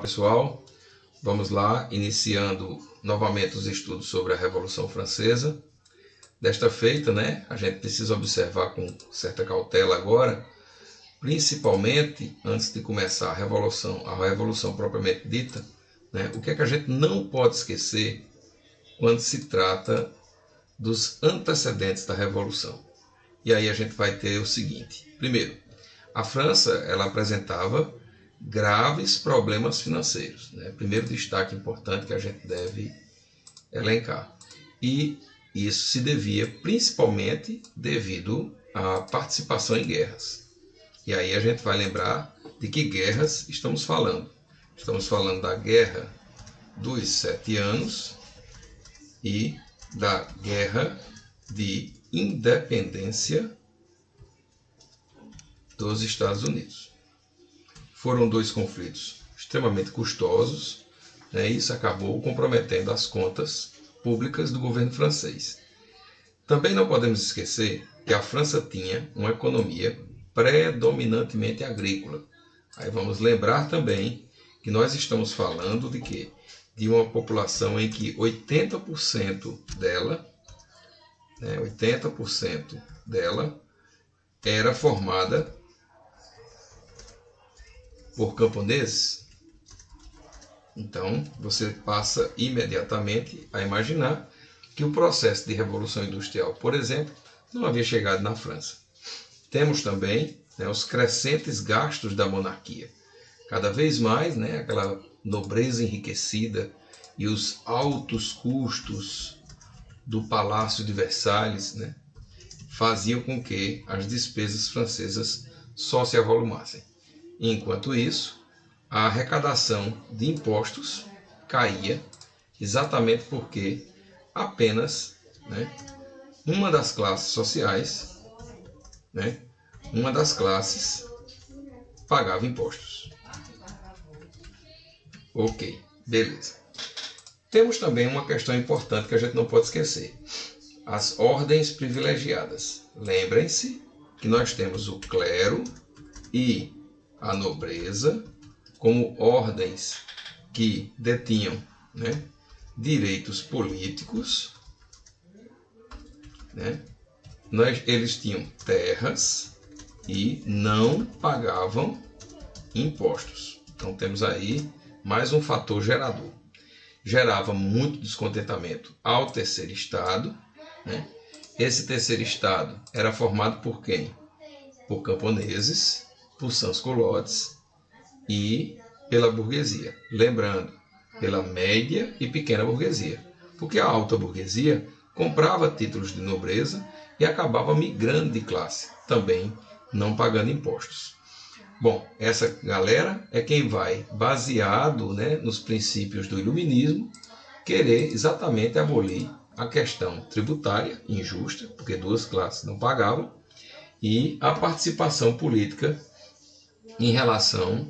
Pessoal, vamos lá, iniciando novamente os estudos sobre a Revolução Francesa. Desta feita, a gente precisa observar com certa cautela agora, principalmente antes de começar a revolução propriamente dita, o que é que a gente não pode esquecer quando se trata dos antecedentes da Revolução. E aí a gente vai ter o seguinte: primeiro, a França ela apresentava graves problemas financeiros. Primeiro destaque importante que a gente deve elencar. E isso se devia principalmente devido à participação em guerras. E aí a gente vai lembrar de que guerras estamos falando. Estamos falando da Guerra dos 7 Anos e da Guerra de Independência dos Estados Unidos. Foram dois conflitos extremamente custosos, e isso acabou comprometendo as contas públicas do governo francês. Também não podemos esquecer que a França tinha uma economia predominantemente agrícola. Aí vamos lembrar também que nós estamos falando de quê? De uma população em que 80% dela era formada por camponeses. Então, você passa imediatamente a imaginar que o processo de revolução industrial, por exemplo, não havia chegado na França. Temos também os crescentes gastos da monarquia. Cada vez mais, aquela nobreza enriquecida e os altos custos do Palácio de Versalhes, faziam com que as despesas francesas só se avolumassem. Enquanto isso, a arrecadação de impostos caía exatamente porque apenas uma das classes sociais, pagava impostos. Ok, beleza. Temos também uma questão importante que a gente não pode esquecer: as ordens privilegiadas. Lembrem-se que nós temos o clero e a nobreza como ordens que detinham direitos políticos. Eles tinham terras e não pagavam impostos. Então temos aí mais um fator gerador. Gerava muito descontentamento ao terceiro estado. Esse terceiro estado era formado por quem? Por camponeses, por sans-culottes e pela burguesia. Lembrando, pela média e pequena burguesia. Porque a alta burguesia comprava títulos de nobreza e acabava migrando de classe, também não pagando impostos. Bom, essa galera é quem vai, baseado nos princípios do iluminismo, querer exatamente abolir a questão tributária injusta, porque duas classes não pagavam, e a participação política em relação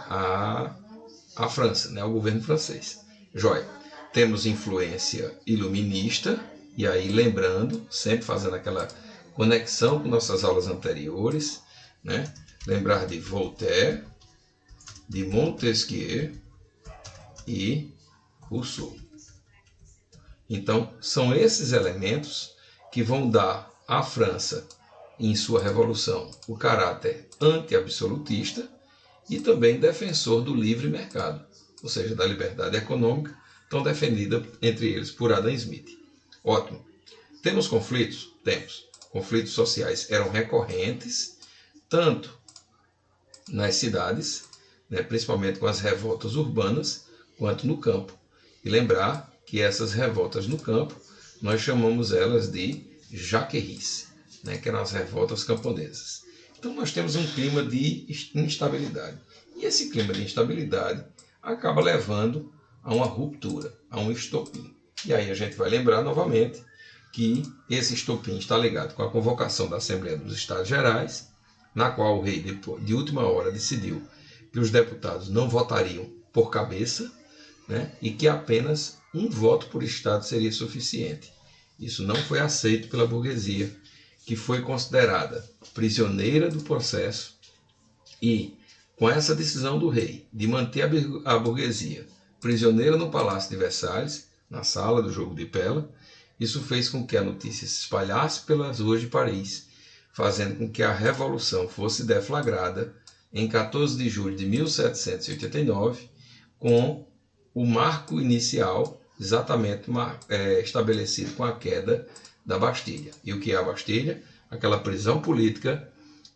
à França, ao governo francês. Joia. Temos influência iluminista, e aí lembrando, sempre fazendo aquela conexão com nossas aulas anteriores, lembrar de Voltaire, de Montesquieu e Rousseau. Então, são esses elementos que vão dar à França, em sua revolução, o caráter anti-absolutista e também defensor do livre mercado, ou seja, da liberdade econômica, tão defendida entre eles por Adam Smith. Ótimo. Temos conflitos? Temos. Conflitos sociais eram recorrentes, tanto nas cidades, principalmente com as revoltas urbanas, quanto no campo. E lembrar que essas revoltas no campo, nós chamamos elas de jaqueries, que eram as revoltas camponesas. Então nós temos um clima de instabilidade. E esse clima de instabilidade acaba levando a uma ruptura, a um estopim. E aí a gente vai lembrar novamente que esse estopim está ligado com a convocação da Assembleia dos Estados Gerais, na qual o rei, de última hora, decidiu que os deputados não votariam por cabeça, e que apenas um voto por estado seria suficiente. Isso não foi aceito pela burguesia, que foi considerada prisioneira do processo e Com essa decisão do rei de manter a burguesia prisioneira no Palácio de Versalhes, na sala do jogo de Pella, isso fez com que a notícia se espalhasse pelas ruas de Paris, fazendo com que a Revolução fosse deflagrada em 14 de julho de 1789, com o marco inicial exatamente estabelecido com a queda da Bastilha. E o que é a Bastilha? Aquela prisão política,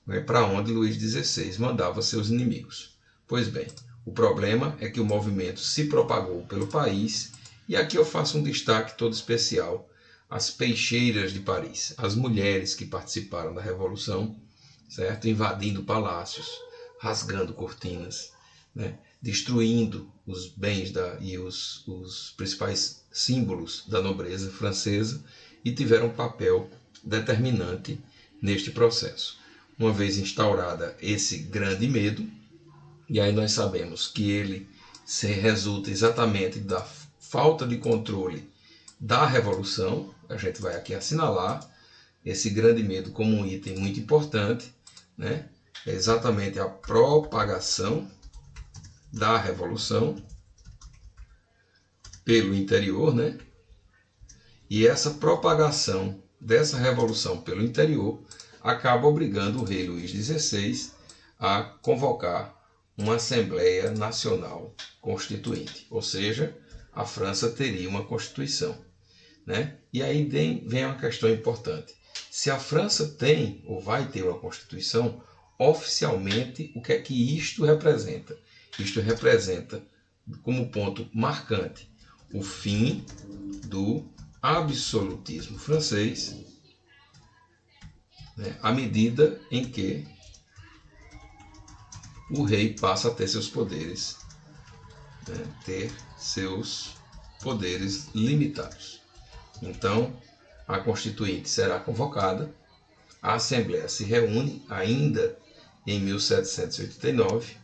né, para onde Luís XVI mandava seus inimigos. Pois bem, o problema é que o movimento se propagou pelo país, e aqui eu faço um destaque todo especial às peixeiras de Paris, as mulheres que participaram da Revolução, certo? Invadindo palácios, rasgando cortinas, né? Destruindo os bens e os principais símbolos da nobreza francesa, e tiveram um papel determinante neste processo. Uma vez instaurada esse grande medo, e aí nós sabemos que ele resulta exatamente da falta de controle da Revolução, a gente vai aqui assinalar esse grande medo como um item muito importante, né? É exatamente a propagação da Revolução pelo interior, né? E essa propagação dessa Revolução pelo interior acaba obrigando o rei Luís XVI a convocar uma Assembleia Nacional Constituinte, ou seja, a França teria uma Constituição, né? E aí vem uma questão importante. Se a França tem ou vai ter uma Constituição, oficialmente, o que é que isto representa? Isto representa, como ponto marcante, o fim do absolutismo francês, né, à medida em que o rei passa a ter seus poderes, né, limitados. Então, a Constituinte será convocada, a Assembleia se reúne ainda em 1789,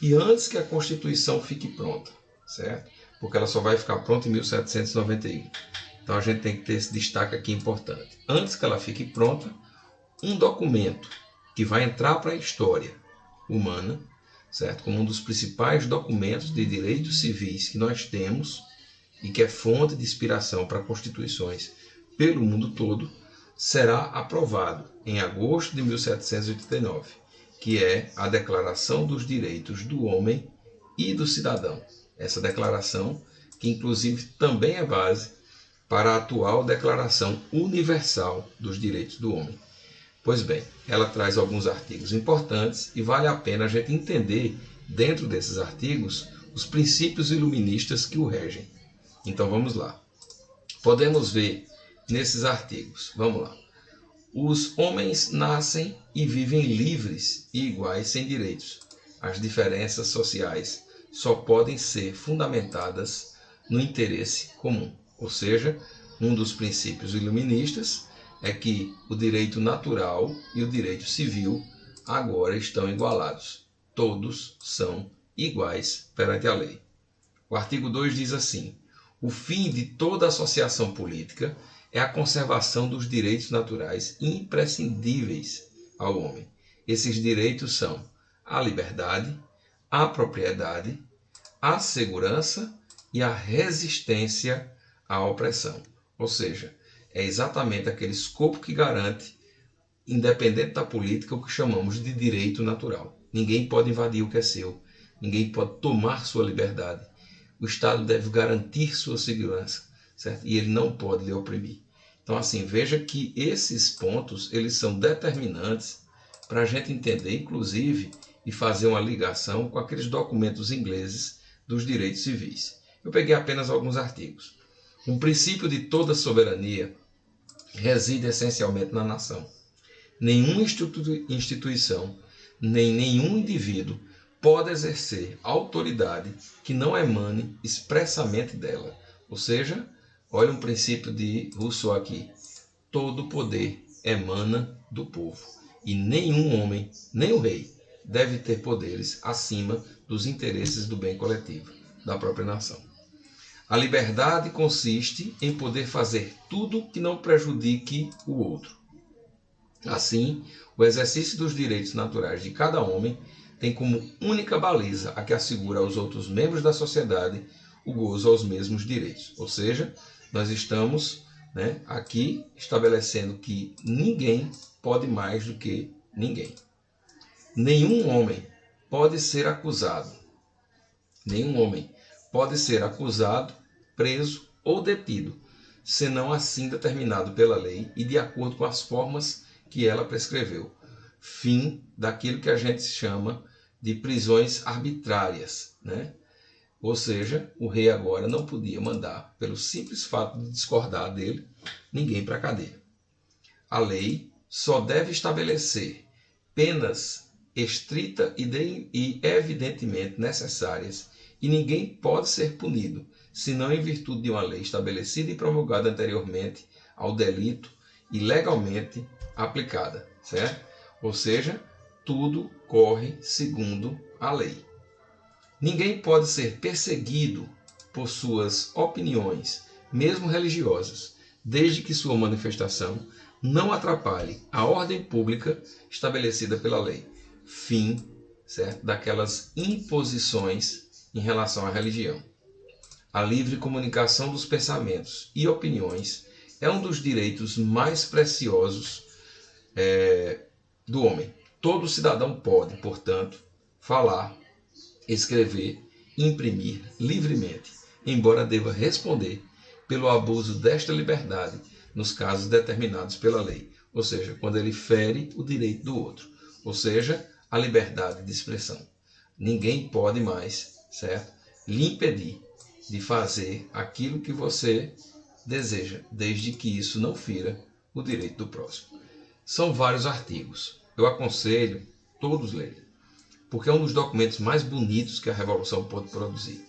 e antes que a Constituição fique pronta, certo? Porque ela só vai ficar pronta em 1791. Então a gente tem que ter esse destaque aqui importante. Antes que ela fique pronta, um documento que vai entrar para a história humana, certo? Como um dos principais documentos de direitos civis que nós temos e que é fonte de inspiração para constituições pelo mundo todo, será aprovado em agosto de 1789, que é a Declaração dos Direitos do Homem e do Cidadão. Essa declaração, que inclusive também é base para a atual Declaração Universal dos Direitos do Homem. Pois bem, ela traz alguns artigos importantes e vale a pena a gente entender, dentro desses artigos, os princípios iluministas que o regem. Então vamos lá. Podemos ver nesses artigos, vamos lá. Os homens nascem e vivem livres e iguais sem direitos. As diferenças sociais só podem ser fundamentadas no interesse comum. Ou seja, um dos princípios iluministas é que o direito natural e o direito civil agora estão igualados. Todos são iguais perante a lei. O artigo 2 diz assim: o fim de toda associação política é a conservação dos direitos naturais imprescindíveis ao homem. Esses direitos são a liberdade, a propriedade, a segurança e a resistência à opressão. Ou seja, é exatamente aquele escopo que garante, independente da política, o que chamamos de direito natural. Ninguém pode invadir o que é seu, ninguém pode tomar sua liberdade. O Estado deve garantir sua segurança, certo? E ele não pode lhe oprimir. Então, assim, veja que esses pontos, eles são determinantes para a gente entender, inclusive, e fazer uma ligação com aqueles documentos ingleses dos direitos civis. Eu peguei apenas alguns artigos. Um princípio de toda soberania reside essencialmente na nação. Nenhuma instituição, nem nenhum indivíduo pode exercer autoridade que não emane expressamente dela. Ou seja, olha um princípio de Rousseau aqui. Todo poder emana do povo. E nenhum homem, nem o rei, deve ter poderes acima dos interesses do bem coletivo, da própria nação. A liberdade consiste em poder fazer tudo que não prejudique o outro. Assim, o exercício dos direitos naturais de cada homem tem como única baliza a que assegura aos outros membros da sociedade o gozo aos mesmos direitos. Ou seja, nós estamos, né, aqui estabelecendo que ninguém pode mais do que ninguém. Nenhum homem pode ser acusado, preso ou detido, senão assim determinado pela lei e de acordo com as formas que ela prescreveu. Fim daquilo que a gente chama de prisões arbitrárias, né? Ou seja, o rei agora não podia mandar, pelo simples fato de discordar dele, ninguém para a cadeia. A lei só deve estabelecer penas estritas e evidentemente necessárias, e ninguém pode ser punido, senão em virtude de uma lei estabelecida e promulgada anteriormente ao delito e legalmente aplicada, certo? Ou seja, tudo corre segundo a lei. Ninguém pode ser perseguido por suas opiniões, mesmo religiosas, desde que sua manifestação não atrapalhe a ordem pública estabelecida pela lei. Fim, certo, daquelas imposições em relação à religião. A livre comunicação dos pensamentos e opiniões é um dos direitos mais preciosos do homem. Todo cidadão pode, portanto, falar, escrever e imprimir livremente, embora deva responder pelo abuso desta liberdade nos casos determinados pela lei, ou seja, quando ele fere o direito do outro, ou seja, a liberdade de expressão. Ninguém pode mais, certo, lhe impedir de fazer aquilo que você deseja, desde que isso não fira o direito do próximo. São vários artigos. Eu aconselho todos lerem, porque é um dos documentos mais bonitos que a Revolução pôde produzir.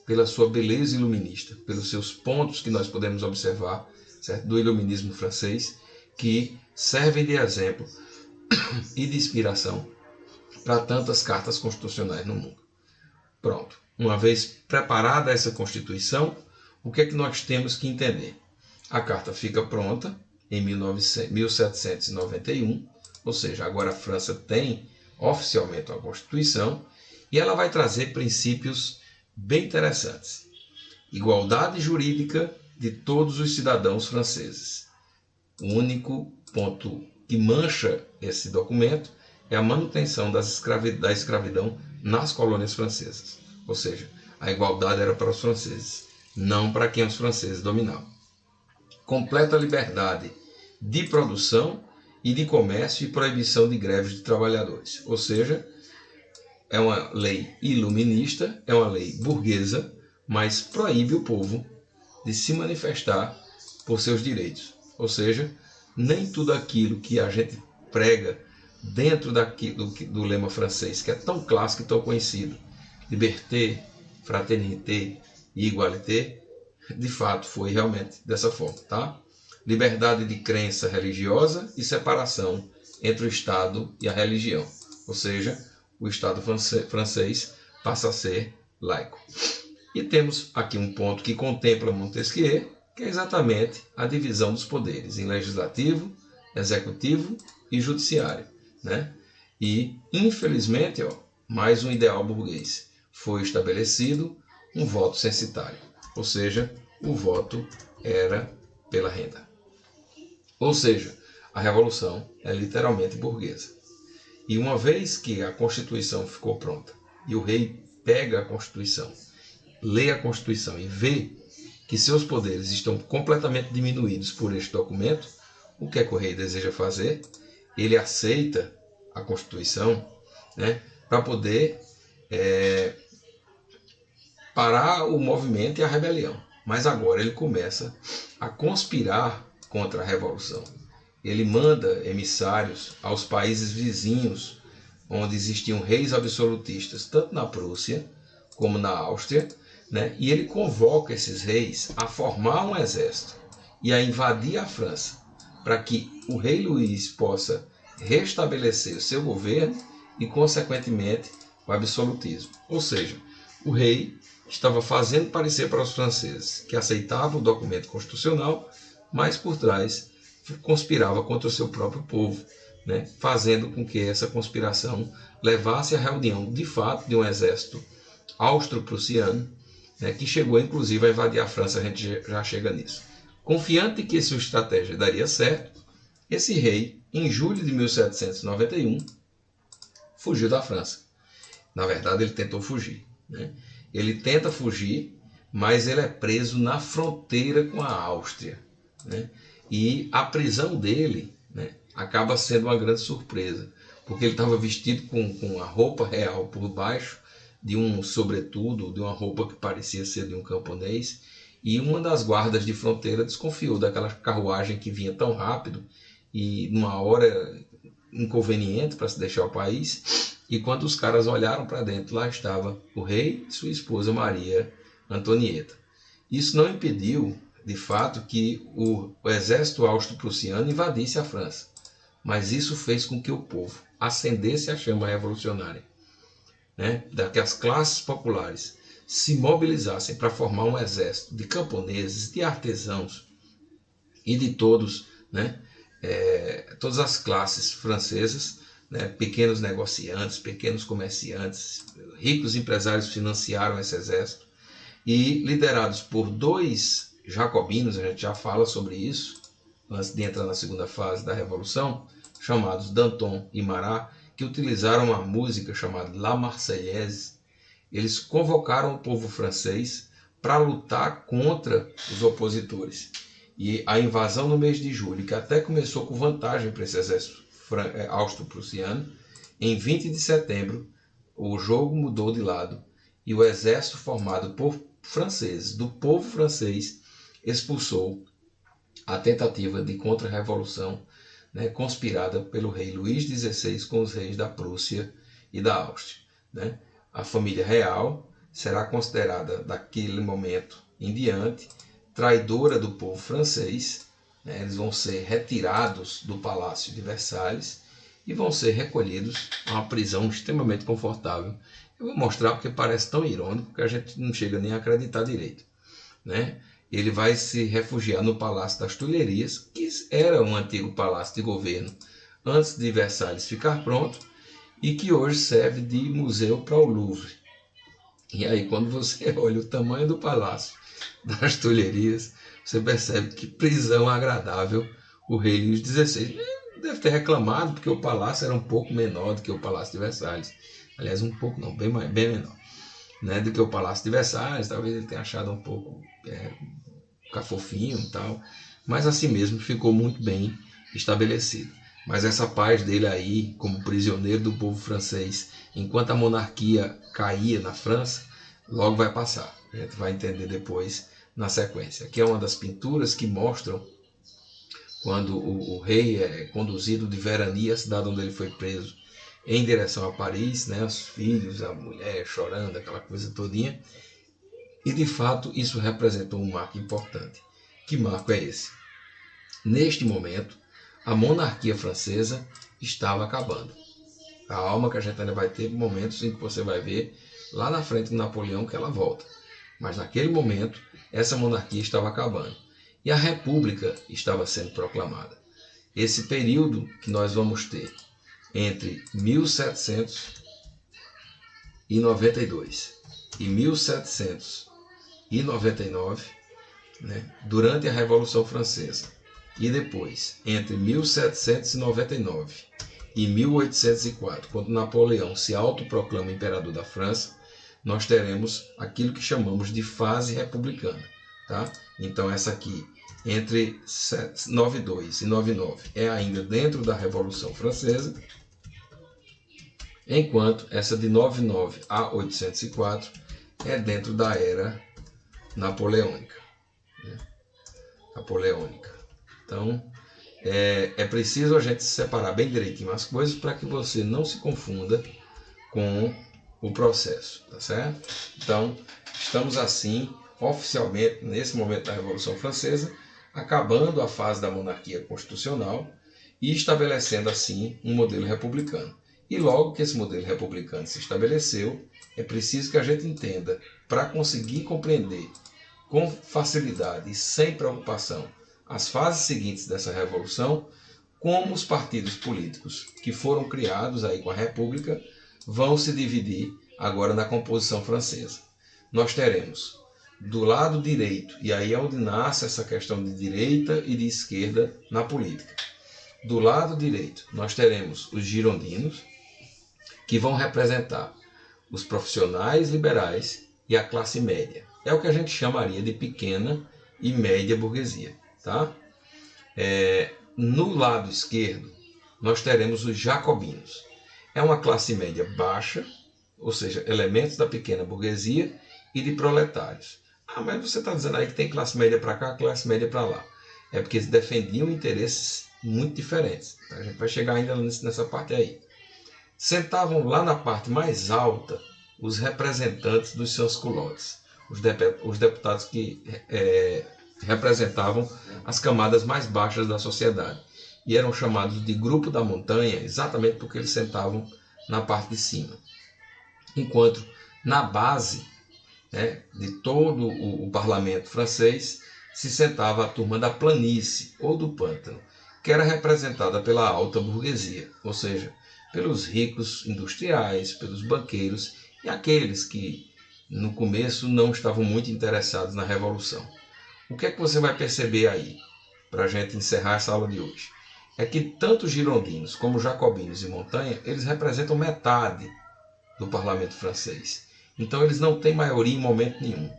Pela sua beleza iluminista, pelos seus pontos que nós podemos observar, certo, do iluminismo francês, que servem de exemplo e de inspiração para tantas cartas constitucionais no mundo. Pronto. Uma vez preparada essa Constituição, o que é que nós temos que entender? A carta fica pronta em 1791, ou seja, agora a França tem oficialmente uma Constituição, e ela vai trazer princípios bem interessantes. Igualdade jurídica de todos os cidadãos franceses. O único ponto que mancha esse documento é a manutenção da escravidão nas colônias francesas. Ou seja, a igualdade era para os franceses, não para quem os franceses dominavam. Completa liberdade de produção e de comércio e proibição de greves de trabalhadores. Ou seja, é uma lei iluminista, é uma lei burguesa, mas proíbe o povo de se manifestar por seus direitos. Ou seja, nem tudo aquilo que a gente prega dentro do lema francês, que é tão clássico e tão conhecido, liberté, fraternité e égalité, de fato foi realmente dessa forma, tá? Liberdade de crença religiosa e separação entre o Estado e a religião. Ou seja, o Estado francês passa a ser laico. E temos aqui um ponto que contempla Montesquieu, que é exatamente a divisão dos poderes em legislativo, executivo e judiciário, né? E, infelizmente, mais um ideal burguês. Foi estabelecido um voto censitário, ou seja, o voto era pela renda. Ou seja, a Revolução é literalmente burguesa. E uma vez que a Constituição ficou pronta e o rei pega a Constituição, lê a Constituição e vê que seus poderes estão completamente diminuídos por este documento, o que é que o rei deseja fazer? Ele aceita a Constituição, né, para poder parar o movimento e a rebelião. Mas agora ele começa a conspirar contra a Revolução. Ele manda emissários aos países vizinhos, onde existiam reis absolutistas, tanto na Prússia como na Áustria, né? E ele convoca esses reis a formar um exército e a invadir a França, para que o rei Luís possa restabelecer o seu governo e, consequentemente, o absolutismo. Ou seja, o rei estava fazendo parecer para os franceses que aceitava o documento constitucional, mas por trás conspirava contra o seu próprio povo, né? Fazendo com que essa conspiração levasse à reunião de fato de um exército austro-prussiano, né, que chegou inclusive a invadir a França. A gente já chega nisso. Confiante que sua estratégia daria certo, esse rei, em julho de 1791, fugiu da França. Na verdade, ele tentou fugir, né? Ele tenta fugir, mas ele é preso na fronteira com a Áustria, né? E a prisão dele, né, acaba sendo uma grande surpresa, porque ele estava vestido com a roupa real por baixo de um sobretudo, de uma roupa que parecia ser de um camponês, e uma das guardas de fronteira desconfiou daquela carruagem que vinha tão rápido e numa hora inconveniente para se deixar o país. E quando os caras olharam para dentro, lá estava o rei e sua esposa Maria Antonieta. Isso não impediu, de fato, que o exército austro-prussiano invadisse a França, mas isso fez com que o povo acendesse a chama revolucionária, né, que as classes populares se mobilizassem para formar um exército de camponeses, de artesãos e de todos, né, todas as classes francesas, né, pequenos negociantes, pequenos comerciantes, ricos empresários financiaram esse exército e liderados por dois jacobinos, a gente já fala sobre isso, antes de entrar na segunda fase da Revolução, chamados Danton e Marat, que utilizaram uma música chamada La Marseillaise. Eles convocaram o povo francês para lutar contra os opositores. E a invasão no mês de julho, que até começou com vantagem para esse exército austro-prussiano, em 20 de setembro, o jogo mudou de lado e o exército formado por franceses, do povo francês, expulsou a tentativa de contra-revolução, né, conspirada pelo rei Luís XVI com os reis da Prússia e da Áustria, né? A família real será considerada, daquele momento em diante, traidora do povo francês, né? Eles vão ser retirados do Palácio de Versalhes e vão ser recolhidos a uma prisão extremamente confortável. Eu vou mostrar porque parece tão irônico que a gente não chega nem a acreditar direito, né? Ele vai se refugiar no Palácio das Tulherias, que era um antigo palácio de governo antes de Versalhes ficar pronto e que hoje serve de museu para o Louvre. E aí, quando você olha o tamanho do Palácio das Tulherias, você percebe que prisão agradável o rei Luís XVI. Deve ter reclamado porque o palácio era um pouco menor do que o Palácio de Versalhes. Aliás, um pouco não, bem menor, né, do que o Palácio de Versalhes. Talvez ele tenha achado um pouco ficar fofinho e tal, mas assim mesmo ficou muito bem estabelecido. Mas essa paz dele aí, como prisioneiro do povo francês, enquanto a monarquia caía na França, logo vai passar. A gente vai entender depois na sequência. Aqui é uma das pinturas que mostram quando o rei é conduzido de Verani, a cidade onde ele foi preso, em direção a Paris, né, os filhos, a mulher chorando, aquela coisa todinha. E de fato isso representou um marco importante. Que marco é esse? Neste momento, a monarquia francesa estava acabando. A alma que a gente ainda vai ter momentos em que você vai ver lá na frente de Napoleão que ela volta. Mas naquele momento, essa monarquia estava acabando. E a república estava sendo proclamada. Esse período que nós vamos ter entre 1792 e 1799, né, durante a Revolução Francesa, e depois, entre 1799 e 1804, quando Napoleão se autoproclama imperador da França, nós teremos aquilo que chamamos de fase republicana. Tá? Então essa aqui, entre 92 e 99, é ainda dentro da Revolução Francesa, enquanto essa de 99 a 804 é dentro da era napoleônica. Né? Então, é preciso a gente separar bem direitinho as coisas para que você não se confunda com o processo, tá certo? Então, estamos assim, oficialmente, nesse momento da Revolução Francesa, acabando a fase da monarquia constitucional e estabelecendo assim um modelo republicano. E logo que esse modelo republicano se estabeleceu, é preciso que a gente entenda, para conseguir compreender com facilidade e sem preocupação as fases seguintes dessa revolução, como os partidos políticos que foram criados aí com a República vão se dividir agora na composição francesa. Nós teremos do lado direito, e aí é onde nasce essa questão de direita e de esquerda na política. Do lado direito, nós teremos os girondinos, que vão representar os profissionais liberais e a classe média. É o que a gente chamaria de pequena e média burguesia. Tá? No lado esquerdo, nós teremos os jacobinos. É uma classe média baixa, ou seja, elementos da pequena burguesia e de proletários. Ah, mas você está dizendo aí que tem classe média para cá, classe média para lá. É porque eles defendiam interesses muito diferentes. Tá? A gente vai chegar ainda nessa parte aí. Sentavam lá na parte mais alta os representantes dos sans-culottes, os deputados que representavam as camadas mais baixas da sociedade. E eram chamados de grupo da montanha exatamente porque eles sentavam na parte de cima. Enquanto na base, né, de todo o parlamento francês se sentava a turma da planície ou do pântano, que era representada pela alta burguesia, ou seja, pelos ricos industriais, pelos banqueiros e aqueles que no começo não estavam muito interessados na revolução. O que é que você vai perceber aí, para a gente encerrar essa aula de hoje? É que tanto girondinos como jacobinos e montanha, eles representam metade do parlamento francês. Então eles não têm maioria em momento nenhum.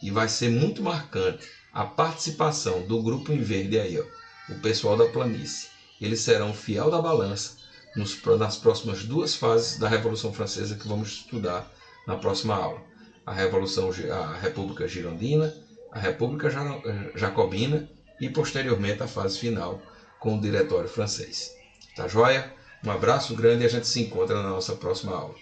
E vai ser muito marcante a participação do grupo em verde aí, ó, o pessoal da planície. Eles serão fiel da balança nas próximas duas fases da Revolução Francesa que vamos estudar na próxima aula. A República Girondina, a República Jacobina e posteriormente a fase final com o Diretório Francês. Tá joia? Um abraço grande e a gente se encontra na nossa próxima aula.